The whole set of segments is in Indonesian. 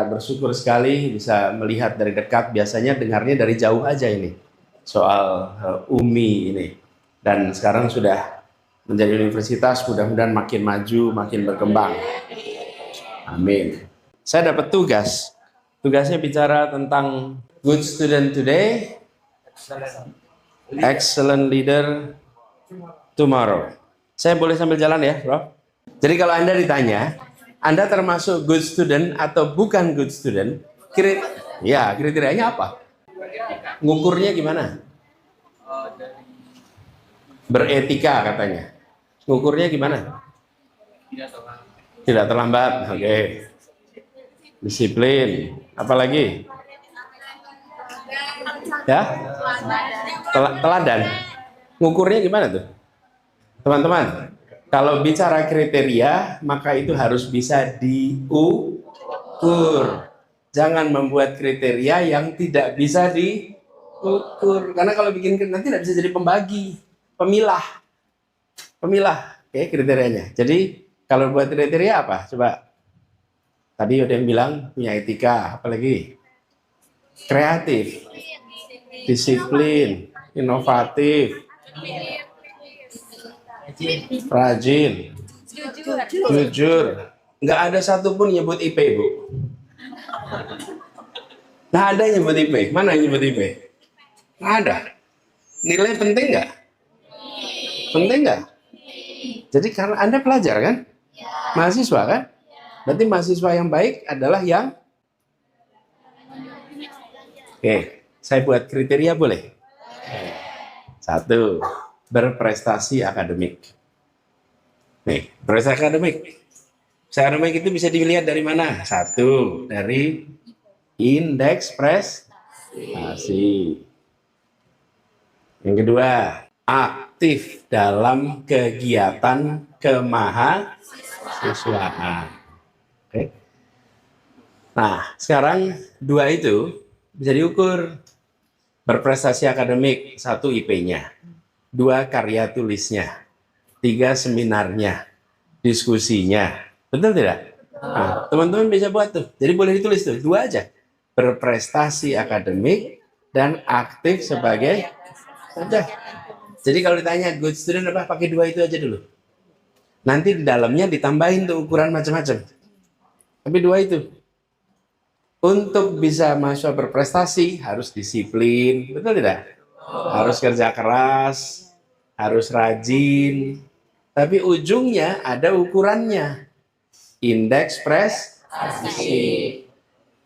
Saya bersyukur sekali bisa melihat dari dekat, biasanya dengarnya dari jauh aja ini, soal UMI ini. Dan sekarang sudah menjadi universitas, mudah-mudahan makin maju, makin berkembang. Amin. Saya dapat tugasnya bicara tentang good student today, excellent leader tomorrow. Saya boleh sambil jalan ya, bro? Jadi kalau Anda ditanya, Anda termasuk good student atau bukan good student, kriterianya apa? Ngukurnya gimana? Beretika katanya. Ngukurnya gimana? Tidak terlambat. Oke. Disiplin. Apalagi? Ya? Teladan. Ngukurnya gimana tuh? Teman-teman, kalau bicara kriteria, maka itu harus bisa diukur. Jangan membuat kriteria yang tidak bisa diukur. Karena kalau bikin nanti tidak bisa jadi pemilah. Oke, kriterianya. Jadi kalau buat kriteria apa? Coba. Tadi ada yang bilang punya etika, apalagi kreatif, disiplin, inovatif, rajin, jujur. Nggak ada satupun nyebut IP, Bu. Nggak ada nyebut IP. Mana yang nyebut IP? Nggak ada. Nilai penting nggak? Penting nggak? Jadi karena Anda pelajar kan? Mahasiswa kan? Berarti mahasiswa yang baik adalah yang... Oke, saya buat kriteria boleh? 1, berprestasi akademik. Nih, prestasi akademik. Akademik itu bisa dilihat dari mana? 1, dari indeks prestasi. Yang kedua, aktif dalam kegiatan kemahasiswaan. Oke. Nah, sekarang 2 itu bisa diukur. Berprestasi akademik, 1 IP-nya, 2 karya tulisnya, 3 seminarnya, diskusinya. Betul tidak? Nah, teman-teman bisa buat tuh. Jadi boleh ditulis tuh, 2 aja. Berprestasi akademik dan aktif sebagai... Udah. Jadi kalau ditanya good student apa, pakai 2 itu aja dulu. Nanti di dalamnya ditambahin tuh ukuran macam-macam. Tapi 2 itu. Untuk bisa mahasiswa berprestasi harus disiplin, betul tidak? Harus kerja keras, harus rajin. Tapi ujungnya ada ukurannya. Indeks prestasi.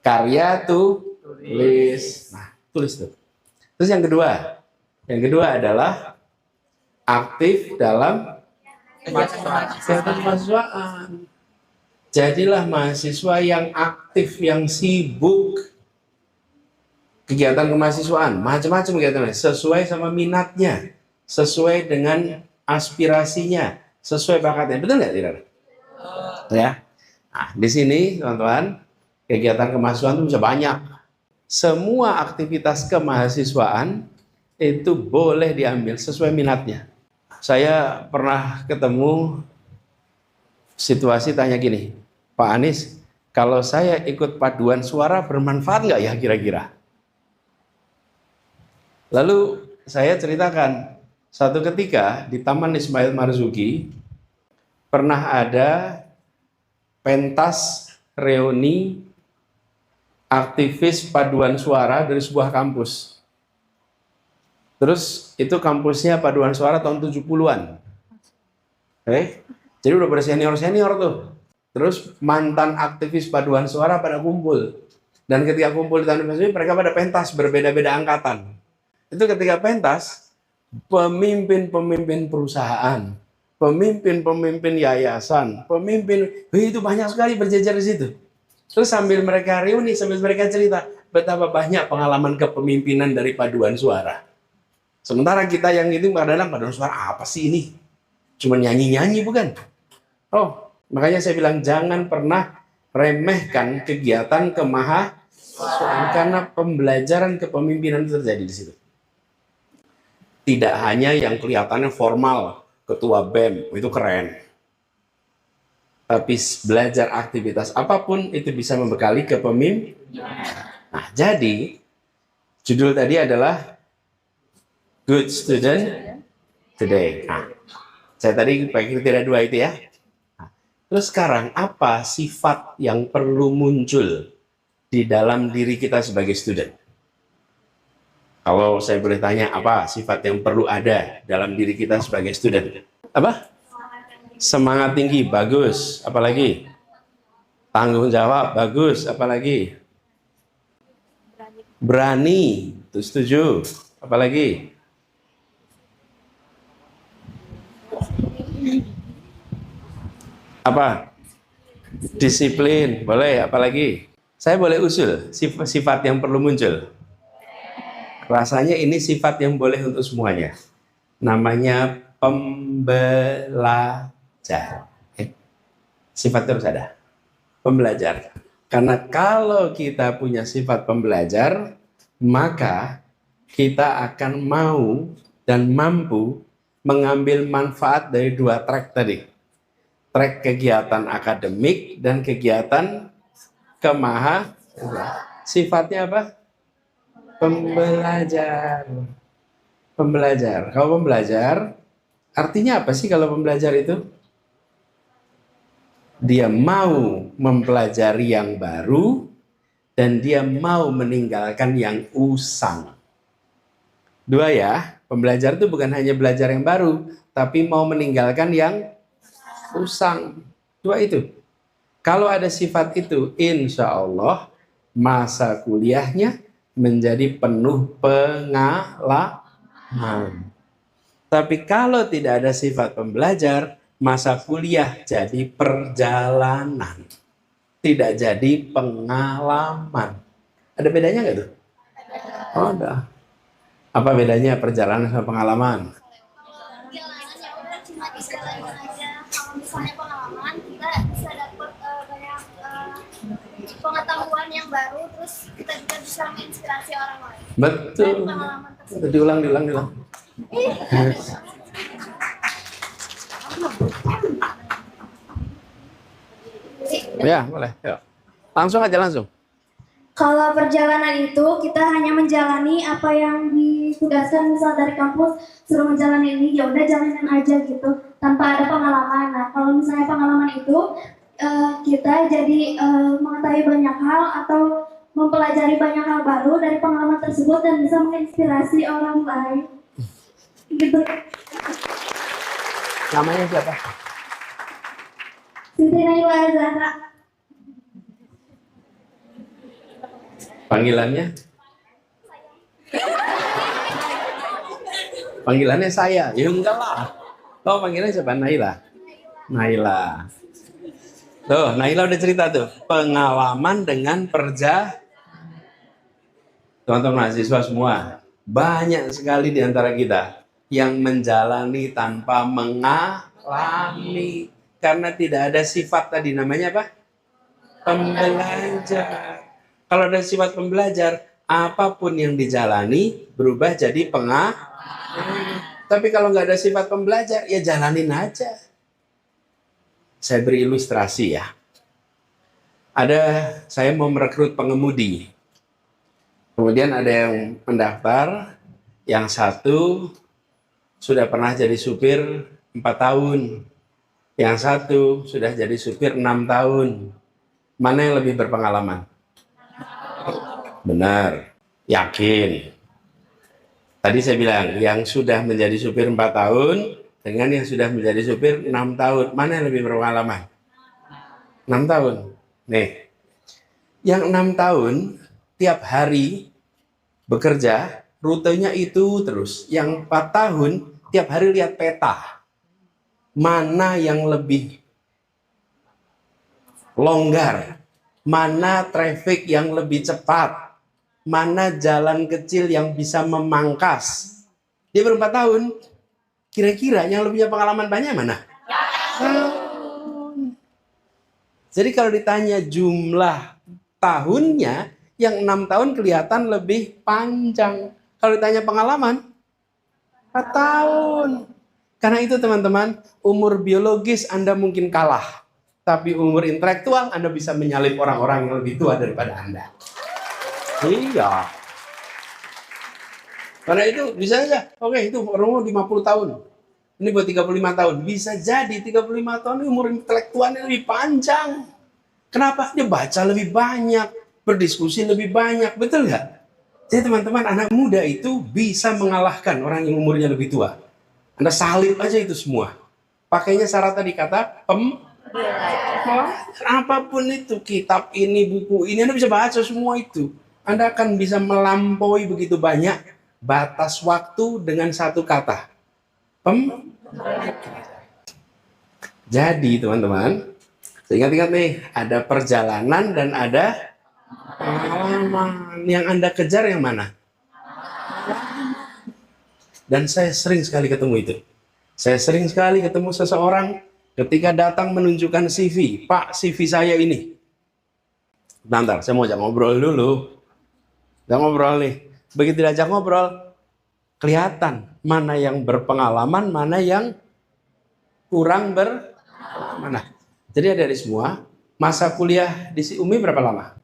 Karya tulis. Nah, tulis tuh. Terus yang kedua adalah aktif dalam kegiatan kemahasiswaan. Jadilah mahasiswa yang aktif, yang sibuk. Kegiatan kemahasiswaan, macam-macam kegiatan, sesuai sama minatnya, sesuai dengan aspirasinya, sesuai bakatnya. Betul nggak, tidak? Ya. Nah, di sini, teman-teman, kegiatan kemahasiswaan itu bisa banyak. Semua aktivitas kemahasiswaan itu boleh diambil sesuai minatnya. Saya pernah ketemu situasi tanya gini, Pak Anies, kalau saya ikut paduan suara bermanfaat nggak ya kira-kira? Lalu saya ceritakan, satu ketika di Taman Ismail Marzuki pernah ada pentas reuni aktivis paduan suara dari sebuah kampus. Terus itu kampusnya paduan suara tahun 70-an. Oke? Jadi udah bersenior-senior tuh. Terus mantan aktivis paduan suara pada kumpul. Dan ketika kumpul di Taman Ismail, mereka pada pentas berbeda-beda angkatan. Itu ketika pentas, pemimpin-pemimpin perusahaan, pemimpin-pemimpin yayasan, itu banyak sekali berjejer di situ. Terus sambil mereka reuni, sambil mereka cerita betapa banyak pengalaman kepemimpinan dari paduan suara. Sementara kita yang itu kadang-kadang paduan suara apa sih ini? Cuma nyanyi-nyanyi bukan? Oh, makanya saya bilang jangan pernah remehkan kegiatan kemahasiswaan karena pembelajaran kepemimpinan itu terjadi di situ. Tidak hanya yang kelihatannya formal, ketua BEM, itu keren. tapi belajar aktivitas apapun itu bisa membekali kepemimpinan. Nah, jadi judul tadi adalah Good Student Today. Nah, saya tadi pakai kriteria 2 itu ya. Nah, terus sekarang apa sifat yang perlu muncul di dalam diri kita sebagai student? Kalau saya boleh tanya, apa sifat yang perlu ada dalam diri kita sebagai student? Apa? Semangat tinggi, bagus. Apalagi? Tanggung jawab, bagus. Apalagi? Berani, itu setuju. Apalagi? Apa? Disiplin, boleh. Apalagi? Saya boleh usul sifat yang perlu muncul. Rasanya ini sifat yang boleh untuk semuanya. Namanya pembelajar. Sifat terus ada. Pembelajar. Karena kalau kita punya sifat pembelajar, maka kita akan mau dan mampu mengambil manfaat dari 2 track tadi. Track kegiatan akademik dan kegiatan sifatnya apa? Pembelajar. Pembelajar. Kalau pembelajar, artinya apa sih kalau pembelajar itu? Dia mau mempelajari yang baru dan dia mau meninggalkan yang usang. 2 ya, pembelajar itu bukan hanya belajar yang baru, tapi mau meninggalkan yang usang. 2 itu. Kalau ada sifat itu, insya Allah masa kuliahnya menjadi penuh pengalaman. Tapi kalau tidak ada sifat pembelajar, masa kuliah jadi perjalanan, tidak jadi pengalaman. Ada bedanya nggak tuh? Oh, ada. Apa bedanya perjalanan sama pengalaman? Perjalanan ya udah cuma disalahin aja. Kalau misalnya pengalaman, kita bisa dapat banyak pengetahuan yang baru, terus kita juga bisa menginspirasi orang lain. Betul. Diulang. Ya, boleh. Yuk. Langsung aja. Kalau perjalanan itu kita hanya menjalani apa yang ditugaskan, misal dari kampus suruh menjalani ini, ya udah jalanin aja gitu tanpa ada pengalaman. Nah, kalau misalnya pengalaman itu kita jadi mengetahui banyak hal atau mempelajari banyak hal baru dari pengalaman tersebut dan bisa menginspirasi orang lain. Gitu. Namanya siapa? Siti Naila Zahra. Panggilannya? Panggilannya saya. Ya enggak lah. Oh, panggilannya siapa? Naila. Tuh, Naila udah cerita tuh. Pengalaman dengan teman-teman mahasiswa semua. Banyak sekali di antara kita yang menjalani tanpa mengalami. Karena tidak ada sifat tadi. Namanya apa? Pembelajar. Kalau ada sifat pembelajar, apapun yang dijalani berubah jadi pengalaman. Tapi kalau nggak ada sifat pembelajar, ya jalanin aja. Saya beri ilustrasi ya. Saya mau merekrut pengemudi. Kemudian ada yang mendaftar, yang satu sudah pernah jadi supir 4 tahun. Yang satu sudah jadi supir 6 tahun. Mana yang lebih berpengalaman? Benar, yakin. Tadi saya bilang, yang sudah menjadi supir 4 tahun dengan yang sudah menjadi supir 6 tahun. Mana yang lebih berpengalaman? 6 tahun. Nih, yang 6 tahun tiap hari bekerja, rutenya itu terus. Yang 4 tahun tiap hari lihat peta. Mana yang lebih longgar? Mana traffic yang lebih cepat? Mana jalan kecil yang bisa memangkas? Dia ber-4 tahun. Kira-kira yang lebih punya pengalaman banyak mana? Jadi kalau ditanya jumlah tahunnya, yang 6 tahun kelihatan lebih panjang. Kalau ditanya pengalaman, 4 tahun. Karena itu teman-teman, umur biologis Anda mungkin kalah. tapi umur intelektual Anda bisa menyalip orang-orang yang lebih tua daripada Anda. Iya. Karena itu bisa aja, oke itu umur 50 tahun. Ini buat 35 tahun. Bisa jadi 35 tahun umur intelektualnya lebih panjang. Kenapa? Dia baca lebih banyak, berdiskusi lebih banyak, betul nggak? Jadi teman-teman, anak muda itu bisa mengalahkan orang yang umurnya lebih tua. Anda salib aja itu semua. Pakainya syarat tadi kata apapun itu, kitab ini, buku ini, Anda bisa baca semua itu. Anda akan bisa melampaui begitu banyak batas waktu dengan satu kata. Jadi teman-teman, ingat-ingat nih, ada perjalanan dan ada pengalaman. Yang Anda kejar yang mana? Dan saya sering sekali ketemu itu. Saya sering sekali ketemu seseorang ketika datang menunjukkan CV. Pak, CV saya ini. Bentar, saya mau ajak ngobrol dulu. Kita ngobrol nih. Begitu diajak ngobrol, kelihatan mana yang berpengalaman, mana yang kurang berpengalaman. Jadi adik-adik semua, masa kuliah di Umi berapa lama?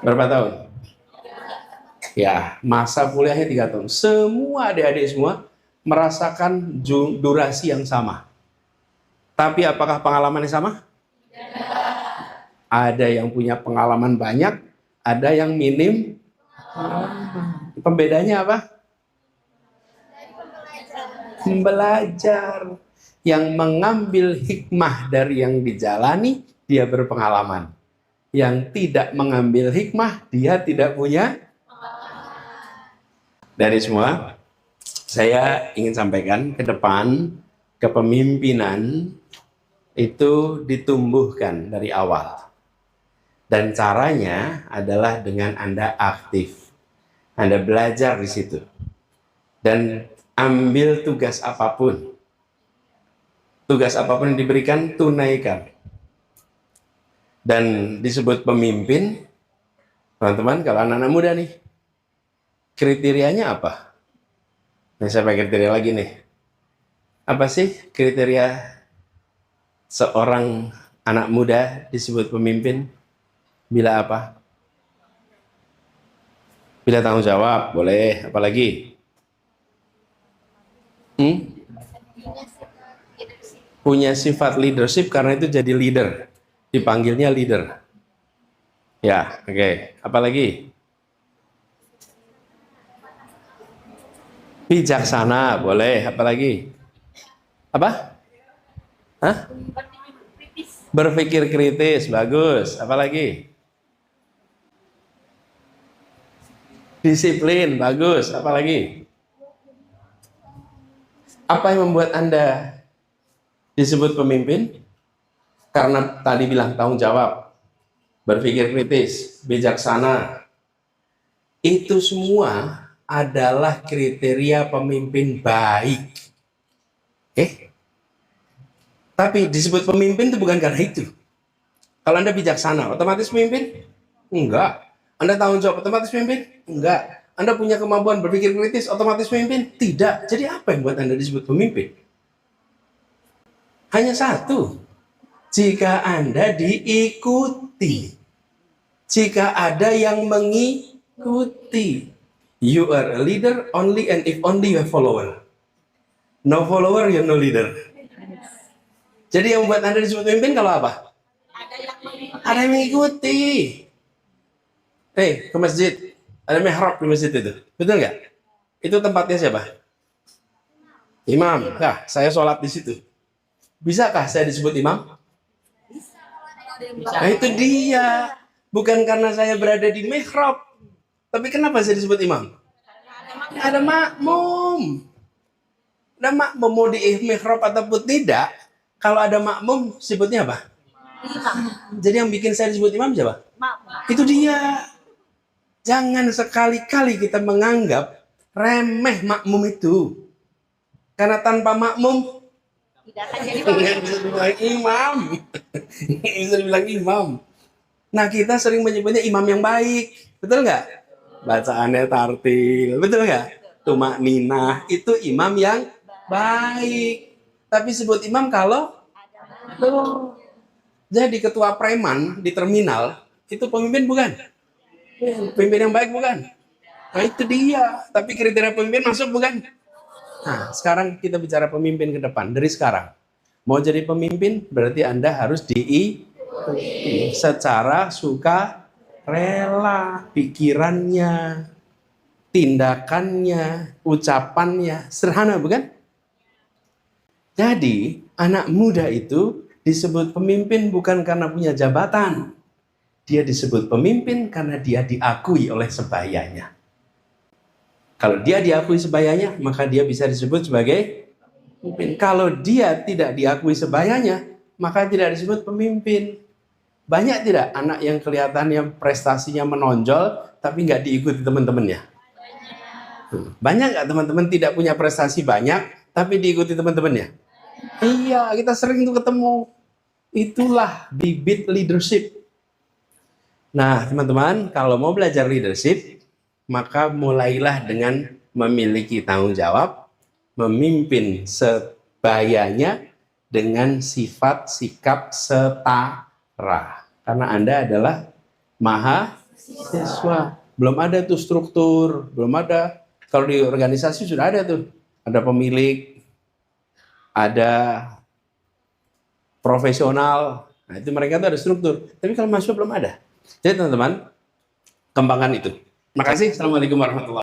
Berapa tahun? Ya, masa kuliahnya 3 tahun. Semua adik-adik semua merasakan durasi yang sama. Tapi apakah pengalamannya sama? Ada yang punya pengalaman banyak, ada yang minim. Pembedanya apa? Belajar. Yang mengambil hikmah dari yang dijalani, dia berpengalaman. Yang tidak mengambil hikmah, dia tidak punya. Dari semua, saya ingin sampaikan ke depan, kepemimpinan itu ditumbuhkan dari awal. Dan caranya adalah dengan Anda aktif. Anda belajar di situ. Dan ambil tugas apapun. Tugas apapun yang diberikan, tunaikan. Dan disebut pemimpin, teman-teman, kalau anak-anak muda nih, kriterianya apa? Nah, saya pakai kriteria lagi nih. Apa sih kriteria seorang anak muda disebut pemimpin? Bila apa? Bila tanggung jawab, boleh. Apalagi? Punya sifat leadership, karena itu jadi leader. Dipanggilnya leader. Ya, oke. Apalagi? Bijaksana, boleh. Apalagi? Apa? Hah? Berpikir kritis, bagus. Apalagi? Disiplin, bagus. Apalagi? Apa yang membuat Anda disebut pemimpin? Karena tadi bilang tanggung jawab, berpikir kritis, bijaksana. Itu semua adalah kriteria pemimpin baik. Tapi disebut pemimpin itu bukan karena itu. Kalau Anda bijaksana, otomatis pemimpin? Enggak. Anda tanggung jawab, otomatis pemimpin? Enggak. Anda punya kemampuan berpikir kritis, otomatis pemimpin? Tidak. Jadi apa yang buat Anda disebut pemimpin? Hanya satu. Jika Anda diikuti. Jika ada yang mengikuti. You are a leader only and if only you have follower. No follower, you're no leader. Jadi yang membuat Anda disebut pemimpin kalau apa? Ada yang mengikuti. Ke masjid. Ada mihrab di masjid itu. Betul nggak? Itu tempatnya siapa? Imam. Nah, saya sholat di situ. Bisakah saya disebut imam? Nah, itu dia. Bukan karena saya berada di mihrab. Tapi kenapa saya disebut imam? Ada makmum. Ada makmum, mau di mihrab ataupun tidak. Kalau ada makmum, sebutnya apa? Jadi yang bikin saya disebut imam siapa? Itu dia. Jangan sekali-kali kita menganggap remeh makmum itu. Karena tanpa makmum, tidak akan jadi bisa dibilang imam. Bisa dibilang imam. Nah, kita sering menyebutnya imam yang baik. Betul nggak? Bacaannya tartil. Betul nggak? Tumak ninah. Itu imam yang baik. Tapi sebut imam kalau Loh, jadi ketua preman di terminal itu pemimpin bukan? Pemimpin yang baik bukan? Nah itu dia. Tapi kriteria pemimpin masuk bukan? Nah sekarang kita bicara pemimpin ke depan. Dari sekarang. Mau jadi pemimpin berarti Anda harus diikuti secara suka rela. Pikirannya, tindakannya, ucapannya. Sederhana bukan? Jadi anak muda itu disebut pemimpin bukan karena punya jabatan. Dia disebut pemimpin karena dia diakui oleh sebayanya. Kalau dia diakui sebayanya, maka dia bisa disebut sebagai pemimpin. Kalau dia tidak diakui sebayanya, maka tidak disebut pemimpin. Banyak tidak anak yang kelihatannya prestasinya menonjol, tapi nggak diikuti teman-temannya? Banyak nggak teman-teman tidak punya prestasi banyak, tapi diikuti teman-temannya? Iya, kita sering tuh ketemu. Itulah bibit leadership. Nah, teman-teman, kalau mau belajar leadership, maka mulailah dengan memiliki tanggung jawab, memimpin sebayanya dengan sifat sikap setara. Karena Anda adalah mahasiswa. Belum ada tuh struktur, belum ada. Kalau di organisasi sudah ada tuh. Ada pemilik, ada profesional. Nah, itu mereka tuh ada struktur. Tapi kalau mahasiswa belum ada. Jadi teman-teman, kembangkan itu. Makasih. Assalamualaikum warahmatullahi wabarakatuh.